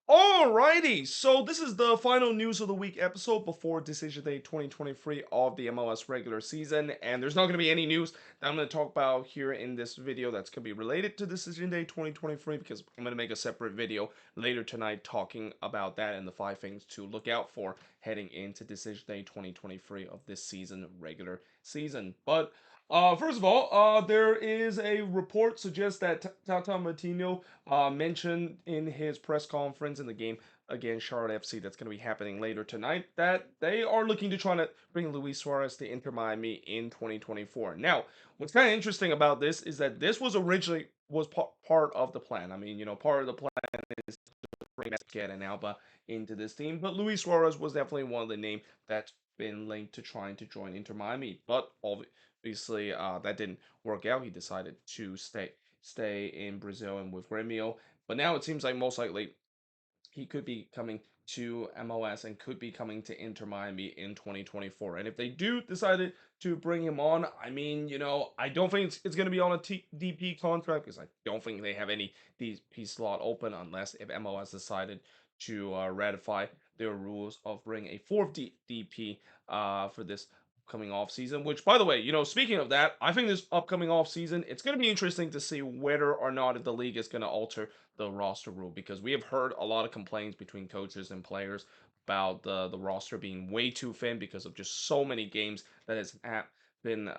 Alrighty, so this is the final news of the week episode before Decision Day 2023 of the MLS regular season, and there's not going to be any news that I'm going to talk about here in this video that's going to be related to Decision Day 2023 because I'm going to make a separate video later tonight talking about that and the 5 things to look out for heading into Decision Day 2023 of this season, regular season. But first of all, there is a report suggests that Tata Martino mentioned in his press conference in the game against Charlotte FC that's going to be happening later tonight that they are looking to try to bring Luis Suarez to Inter Miami in 2024. Now, what's kind of interesting about this is that this was originally was part of the plan. I mean, part of the plan is to bring Messi and Alba into this team, but Luis Suarez was definitely one of the names that's been linked to trying to join Inter Miami, but obviously that didn't work out. He decided to stay in Brazil and with Grêmio. But now it seems like most likely he could be coming to MLS and could be coming to Inter Miami in 2024. And if they do decide to bring him on, I mean, I don't think it's going to be on a DP contract because I don't think they have any DP slot open unless if MLS decided to ratify their rules of bringing a fourth DP for this coming off season. Which, by the way, speaking of that, I think this upcoming off season, it's going to be interesting to see whether or not if the league is going to alter the roster rule because we have heard a lot of complaints between coaches and players about the roster being way too thin because of just so many games that has been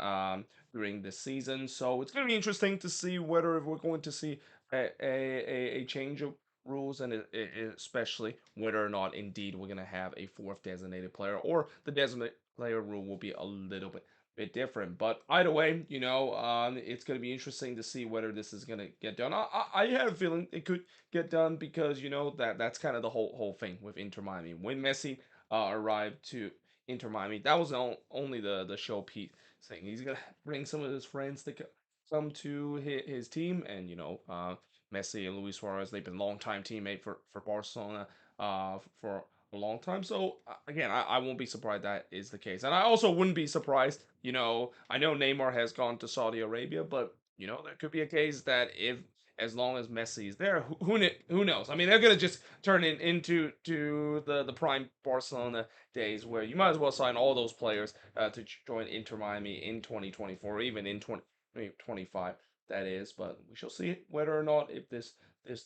during this season. So it's going to be interesting to see whether we're going to see a change of rules and especially whether or not indeed we're going to have a fourth designated player or the designated player rule will be a little bit different. But either way, it's going to be interesting to see whether this is going to get done. I have a feeling it could get done because that's kind of the whole thing with Inter Miami. When Messi arrived to Inter Miami, that was only the showpiece thing. He's gonna bring some of his friends to come to his team, and Messi and Luis Suarez, they've been longtime teammate for Barcelona for a long time. So again, I won't be surprised that is the case, and I also wouldn't be surprised. I know Neymar has gone to Saudi Arabia, but there could be a case that if as long as Messi is there, who knows? I mean, they're gonna just turn into the prime Barcelona days where you might as well sign all those players to join Inter Miami in 2024, even in 2025. That is, but we shall see whether or not if this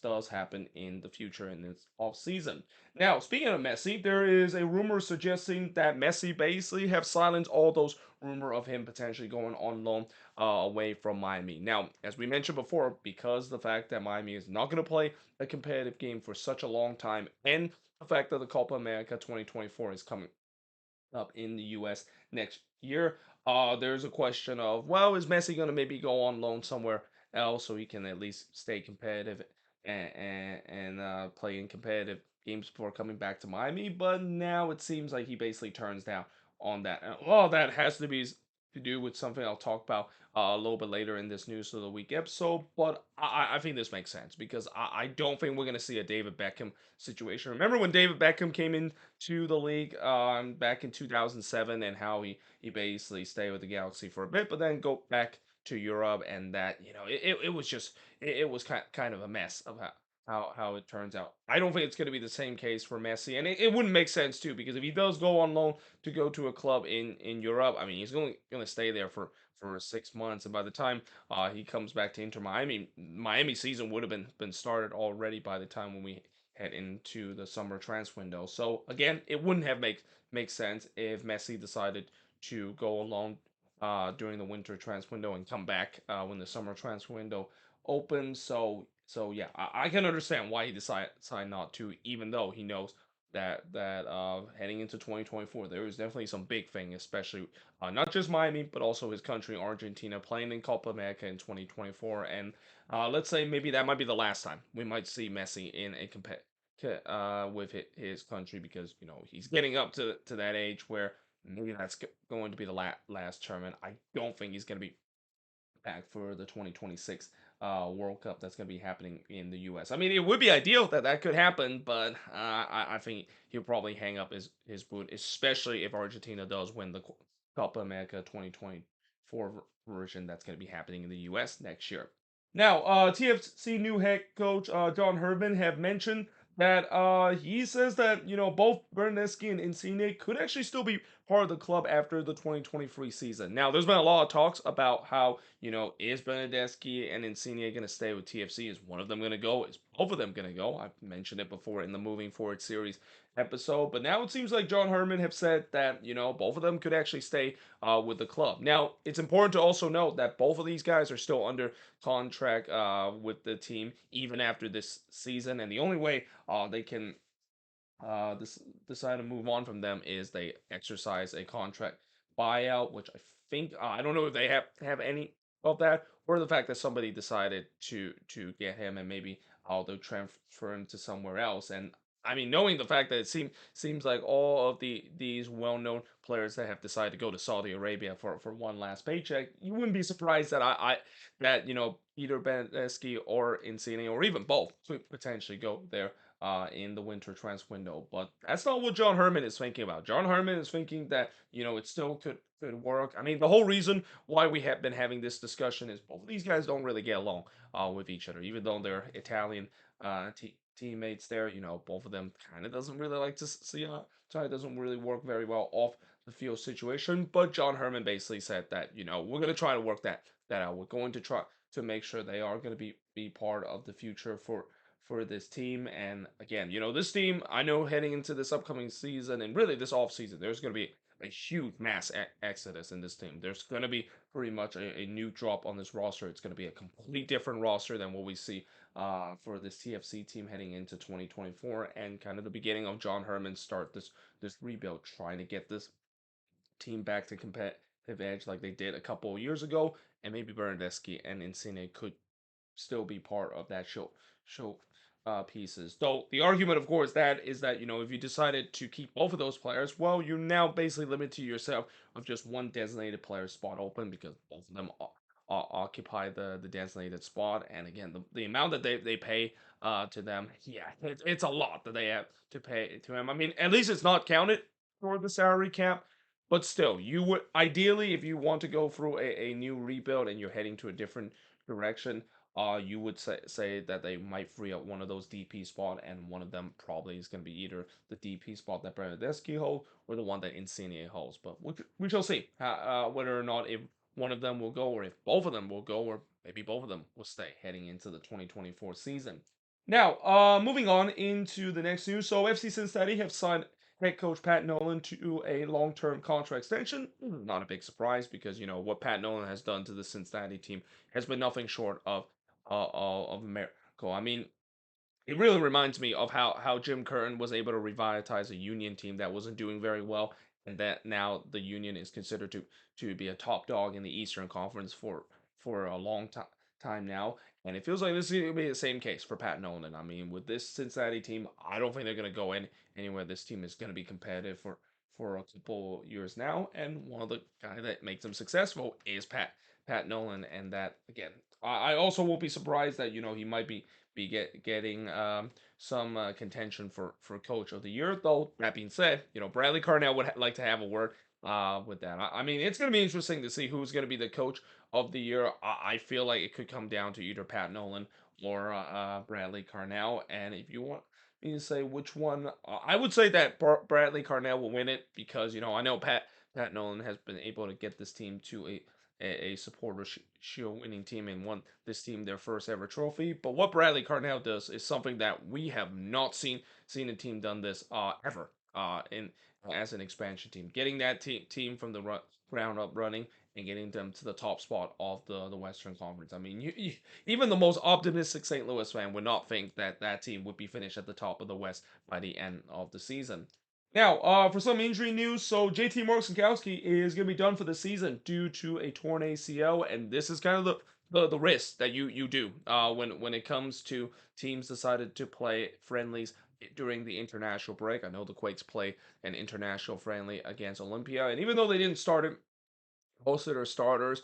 does happen in the future in this off season. Now, speaking of Messi, there is a rumor suggesting that Messi basically have silenced all those rumor of him potentially going on loan away from Miami. Now, as we mentioned before, because the fact that Miami is not going to play a competitive game for such a long time, and the fact that the Copa America 2024 is coming up in the U.S. next year, there's a question of, well, is Messi going to maybe go on loan somewhere else so he can at least stay competitive and play in competitive games before coming back to Miami? But now it seems like he basically turns down on that. And all that has to do with something I'll talk about a little bit later in this news of the week episode. But I think this makes sense because I don't think we're going to see a David Beckham situation. Remember when David Beckham came into the league back in 2007 and how he basically stayed with the Galaxy for a bit, but then go back to Europe and that it was just it was kind of a mess of how it turns out. I don't think it's going to be the same case for Messi, and it wouldn't make sense too because if he does go on loan to go to a club in Europe, I mean he's going to stay there for 6 months, and by the time he comes back to Inter Miami, Miami season would have been started already by the time when we head into the summer transfer window. So again, it wouldn't have make sense if Messi decided to go along during the winter transfer window and come back when the summer transfer window opens. So yeah, I can understand why he decided not to, even though he knows that heading into 2024 there is definitely some big thing, especially not just Miami but also his country Argentina playing in Copa America in 2024, and let's say maybe that might be the last time we might see Messi in a with his country because he's getting up to that age where maybe that's going to be the last tournament. I don't think he's going to be back for the 2026 World Cup that's going to be happening in the U.S. I mean, it would be ideal that that could happen, but I think he'll probably hang up his boot, especially if Argentina does win the Copa America 2024 version that's going to be happening in the U.S. next year. Now, TFC new head coach John Herdman have mentioned that he says that both Bernardeschi and Insigne could actually still be part of the club after the 2023 season. Now, there's been a lot of talks about how is Bernardeschi and Insigne going to stay with TFC? Is one of them going to go? Is both of them going to go? I've mentioned it before in the Moving Forward series episode, but now it seems like John Herman have said that both of them could actually stay with the club. Now, it's important to also note that both of these guys are still under contract with the team even after this season, and the only way they can this decide to move on from them is they exercise a contract buyout, which I think I don't know if they have any of that, or the fact that somebody decided to get him and maybe they'll transfer him to somewhere else. And I mean, knowing the fact that it seems like all of these well-known players that have decided to go to Saudi Arabia for one last paycheck, you wouldn't be surprised that I that either Benedeski or Insigne or even both could potentially go there in the winter transfer window. But that's not what John Herman is thinking about. John Herman is thinking that it still could work. I mean, the whole reason why we have been having this discussion is both of these guys don't really get along with each other, even though they're Italian teammates. There, both of them kind of doesn't really like to see. So it doesn't really work very well off the field situation. But John Herman basically said that we're gonna try to work that out. We're going to try to make sure they are going to be part of the future for this team. And again, this team, I know heading into this upcoming season and really this off season, there's going to be a huge mass exodus in this team. There's going to be pretty much a new drop on this roster. It's going to be a complete different roster than what we see for this TFC team heading into 2024 and kind of the beginning of John Herman's start this rebuild, trying to get this team back to competitive edge like they did a couple of years ago, and maybe Bernardeschi and Insigne could still be part of that show pieces. Though the argument, of course, that is that if you decided to keep both of those players, well, you're now basically limited to yourself of just one designated player spot open because both of them occupy the designated spot. And again, the amount that they pay to them, yeah, it's a lot that they have to pay to him. I mean, at least it's not counted for the salary cap. But still, you would ideally, if you want to go through a new rebuild and you're heading to a different direction, you would say that they might free up one of those DP spot, and one of them probably is going to be either the DP spot that Bernardeschi holds or the one that Insigne holds. But we shall see whether or not if one of them will go, or if both of them will go, or maybe both of them will stay heading into the 2024 season. Now, moving on into the next news. So, FC Cincinnati have signed head coach Pat Nolan to a long-term contract extension. Not a big surprise because what Pat Nolan has done to the Cincinnati team has been nothing short of a miracle. I mean, it really reminds me of how Jim Curtin was able to revitalize a Union team that wasn't doing very well, and that now the Union is considered to be a top dog in the Eastern Conference for a long time now. And it feels like this is going to be the same case for Pat Nolan. I mean, with this Cincinnati team, I don't think they're going to go anywhere. This team is going to be competitive for a couple years now, and one of the guys that makes them successful is Pat Nolan. And that again, I also won't be surprised that he might getting some contention for coach of the year. Though that being said, Bradley Carnell would like to have a word with that. I mean, it's going to be interesting to see who's going to be the coach of the year. I feel like it could come down to either Pat Nolan or Bradley Carnell. And if you want me to say which one, I would say that Bradley Carnell will win it because I know Pat Nolan has been able to get this team to a supporter shield winning team and won this team their first ever trophy. But what Bradley Carnell does is something that we have not seen a team done this ever in as an expansion team. Getting that team from the ground up running and getting them to the top spot of the Western Conference. I mean, even the most optimistic St. Louis fan would not think that that team would be finished at the top of the West by the end of the season. Now, for some injury news, so JT Marcinkowski is going to be done for the season due to a torn ACL, and this is kind of the risk that you do when it comes to teams decided to play friendlies during the international break. I know the Quakes play an international friendly against Olympia, and even though they didn't start it, most of their starters,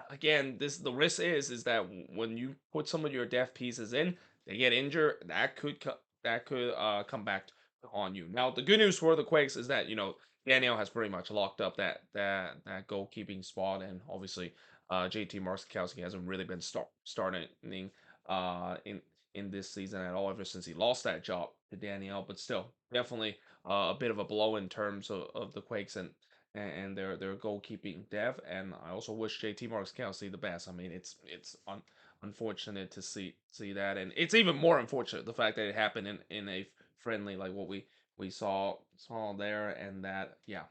again, this the risk is that when you put some of your depth pieces in, they get injured. That could come back on you. Now, the good news for the Quakes is that Danielle has pretty much locked up that goalkeeping spot, and obviously, JT Marcinkowski hasn't really been starting in in this season at all ever since he lost that job to Danielle. But still, definitely a bit of a blow in terms of the Quakes and their goalkeeping depth. And I also wish JT Marks Kelsey the best. I mean, it's unfortunate to see that, and it's even more unfortunate the fact that it happened in a friendly like what we saw there, and that yeah,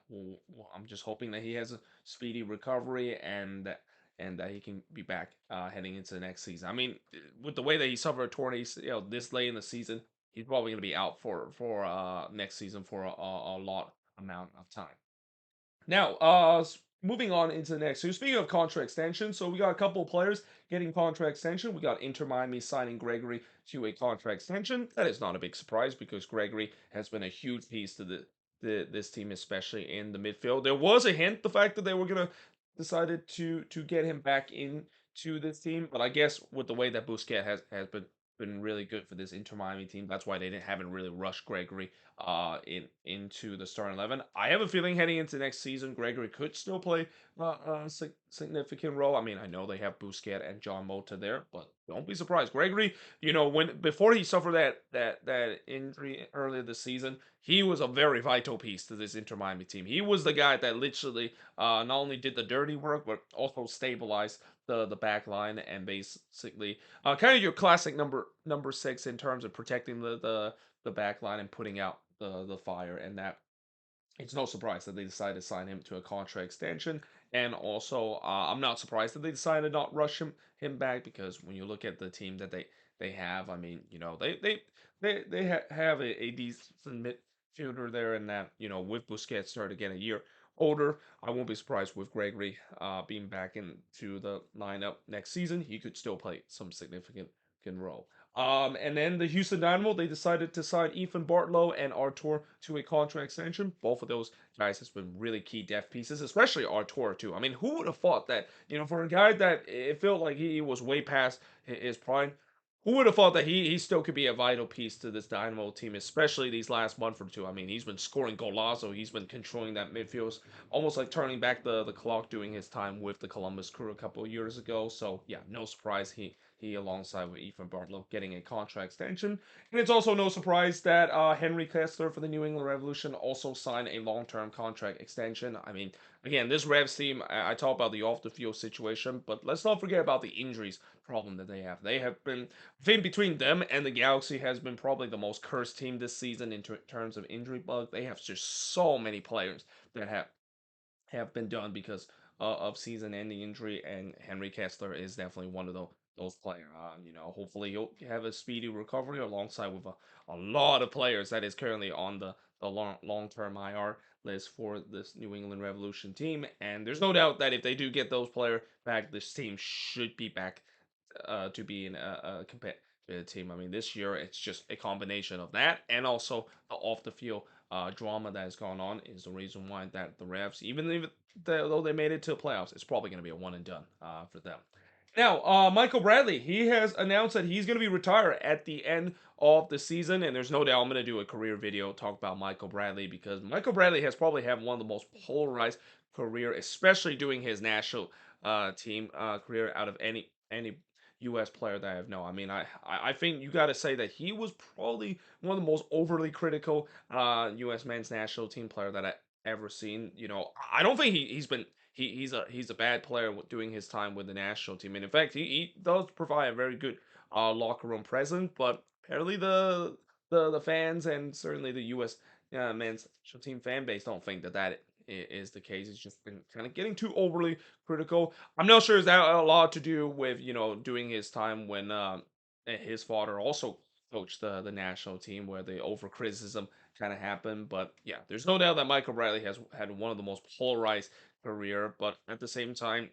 I'm just hoping that he has a speedy recovery and that he can be back heading into the next season. I mean, with the way that he suffered a torn ACL this late in the season, he's probably going to be out for next season for a lot amount of time. Now, moving on into the next. So speaking of contract extension, so we got a couple of players getting contract extension. We got Inter Miami signing Gregory to a contract extension. That is not a big surprise because Gregory has been a huge piece to this team, especially in the midfield. There was a hint the fact that they were gonna decided to get him back into this team, but I guess with the way that Busquets has been really good for this Inter Miami team, that's why they haven't really rushed Gregory into the starting 11. I have a feeling heading into next season, Gregory could still play a significant role. I mean, I know they have Busquets and John Mota there, but don't be surprised. Gregory, when before he suffered that injury earlier this season, he was a very vital piece to this Inter Miami team. He was the guy that literally not only did the dirty work but also stabilized the back line and basically kind of your classic number six in terms of protecting the back line and putting out the fire, and that it's no surprise that they decided to sign him to a contract extension. And also, I'm not surprised that they decided to not rush him back because when you look at the team that they have, I mean, they have a decent midfielder there, and that with Busquets starting to get a year older, I won't be surprised with Gregory being back into the lineup next season. He could still play some significant role. And then the Houston Dynamo, they decided to sign Ethan Bartlow and Artur to a contract extension. Both of those guys has been really key depth pieces, especially Artur too. I mean, who would have thought that, for a guy that it felt like he was way past his prime, who would have thought that he still could be a vital piece to this Dynamo team, especially these last month or two? I mean, he's been scoring golazo. He's been controlling that midfield, almost like turning back the clock doing his time with the Columbus Crew a couple of years ago. So yeah, no surprise he alongside with Ethan Bartlow getting a contract extension. And it's also no surprise that Henry Kessler for the New England Revolution also signed a long-term contract extension. I mean, again, this Revs team, I talk about the off-the-field situation, but let's not forget about the injuries problem that they have. They have been, I think between them and the Galaxy has been probably the most cursed team this season in terms of injury bug. They have just so many players that have been done because of season-ending injury, and Henry Kessler is definitely one of those players. Hopefully he'll have a speedy recovery alongside with a lot of players that is currently on the long-term IR list for this New England Revolution team. And there's no doubt that if they do get those players back, this team should be back to be in a competitive team. I mean, this year it's just a combination of that and also the off the field drama that has gone on is the reason why that the Revs, even if though they made it to the playoffs, it's probably going to be a one and done for them. Now, Michael Bradley, he has announced that he's going to be retired at the end of the season, and there's no doubt I'm going to do a career video talk about Michael Bradley because Michael Bradley has probably had one of the most polarized career, especially doing his national team career out of any U.S. player that I have known. I mean, I think you got to say that he was probably one of the most overly critical U.S. men's national team player that I ever seen. I don't think he's been he's a bad player doing his time with the national team, and in fact, he does provide a very good locker room presence. But apparently, the fans and certainly the U.S. Men's national team fan base don't think that is the case. It's just been kind of getting too overly critical. I'm not sure is that a lot to do with doing his time when his father also coached the national team where the over criticism kind of happened. But yeah, there's no doubt that Michael Bradley has had one of the most polarized career, but at the same time,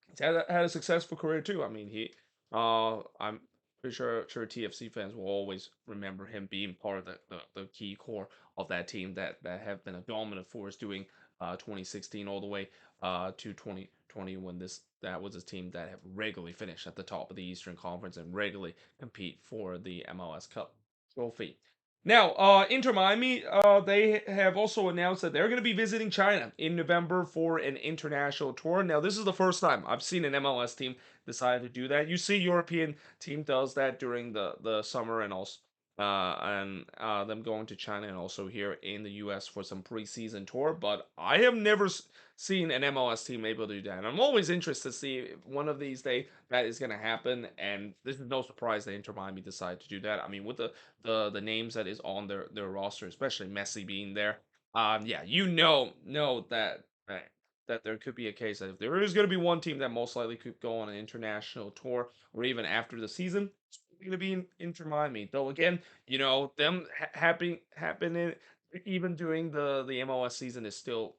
he's had a successful career too. I mean, I'm pretty sure TFC fans will always remember him being part of the key core of that team that have been a dominant force doing 2016 all the way to 2020 when that was a team that have regularly finished at the top of the Eastern Conference and regularly compete for the MLS Cup trophy. Now, Inter Miami, they have also announced that they're going to be visiting China in November for an international tour. Now, this is the first time I've seen an MLS team decide to do that. You see, European team does that during the summer, and also them going to China, and also here in the U.S. for some preseason tour. But I have never seen an MLS team able to do that. And I'm always interested to see if one of these days that is going to happen. And this is no surprise that Inter Miami decided to do that. I mean, with the names that is on their roster, especially Messi being there. Yeah, know that there could be a case that if there is going to be one team that most likely could go on an international tour, or even after the season, it's going to be in Inter Miami. Though again, them happening even during the MLS season is still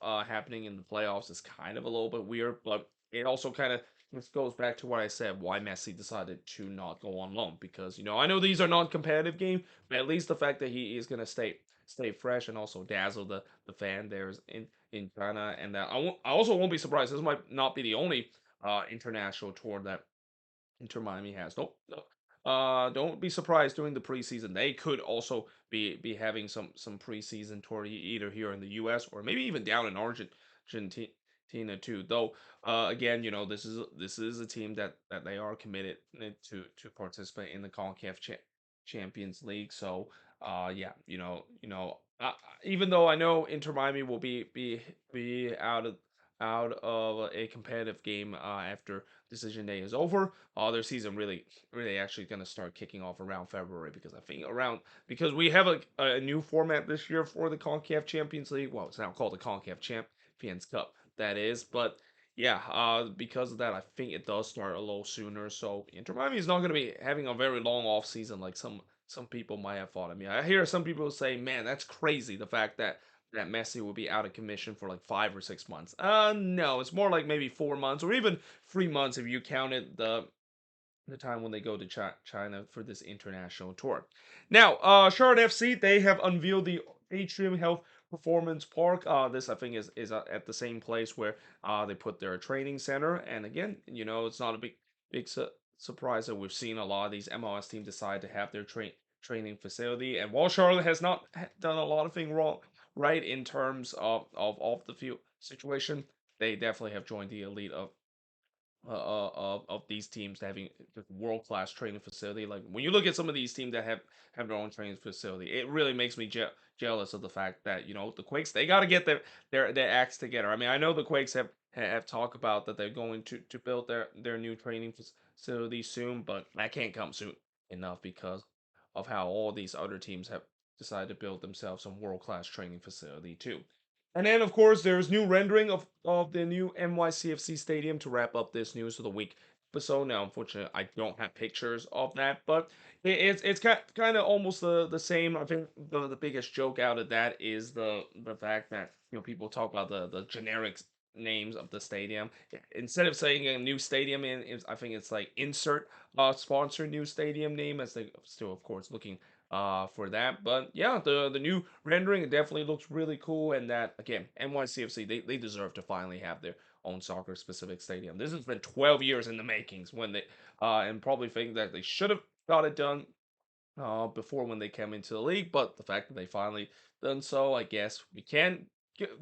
happening in the playoffs is kind of a little bit weird, but it also kind of this goes back to what I said, why Messi decided to not go on loan. Because, I know these are non-competitive games, but at least the fact that he is going to stay fresh and also dazzle the fan there in China. And that I also won't be surprised. This might not be the only international tour that Inter Miami has. Don't be surprised during the preseason. They could also be having some preseason tour either here in the U.S. or maybe even down in Argentina too. Though again, this is a team that they are committed to participate in the CONCACAF Champions League. So yeah, even though I know Inter Miami will be out of a competitive game after decision day is over. Their season really actually going to start kicking off around February, because I think around because we have a new format this year for the CONCACAF Champions League. Well, it's now called the CONCACAF Champions Cup. That is, but yeah, because of that, I think it does start a little sooner. So Inter Miami is not going to be having a very long off season like some people might have thought. I mean, I hear some people say, "Man, that's crazy." The fact that Messi will be out of commission for like 5 or 6 months. No, it's more like maybe 4 months or even 3 months if you counted the time when they go to China for this international tour. Now, Charlotte FC, they have unveiled the Atrium Health Performance Park. This I think is at the same place where they put their training center. And again, it's not a big surprise that we've seen a lot of these MLS teams decide to have their training facility. And while Charlotte has not done a lot of things wrong, right, in terms of the field situation, they definitely have joined the elite of these teams having world class training facility. Like when you look at some of these teams that have their own training facility, it really makes me jealous of the fact that the Quakes, they got to get their acts together. I mean, I know the Quakes have talked about that they're going to build their new training facility soon, but that can't come soon enough because of how all these other teams have decided to build themselves some world class training facility too. And then, of course, there's new rendering of the new NYCFC Stadium to wrap up this news of the week episode. Now, unfortunately, I don't have pictures of that, but it's kind of almost the same. I think the biggest joke out of that is the fact that people talk about the generic names of the stadium instead of saying a new stadium I think it's like insert sponsor new stadium name, as they still of course looking for that. But yeah, the new rendering, it definitely looks really cool. And that again, NYCFC, they deserve to finally have their own soccer specific stadium. This has been 12 years in the makings when they and probably think that they should have got it done before when they came into the league. But the fact that they finally done so, I guess we can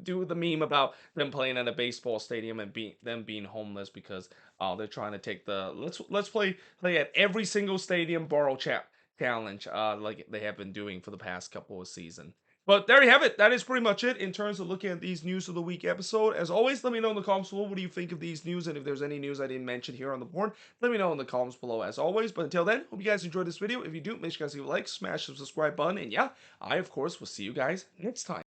do the meme about them playing at a baseball stadium and them being homeless because they're trying to take the let's play at every single stadium borrow challenge like they have been doing for the past couple of seasons. But there you have it. That is pretty much it in terms of looking at these news of the week episode. As always, let me know in the comments below what do you think of these news, and if there's any news I didn't mention here on the board, let me know in the comments below as always. But until then, hope you guys enjoyed this video. If you do, make sure you guys leave a like, smash the subscribe button, and yeah, I of course will see you guys next time.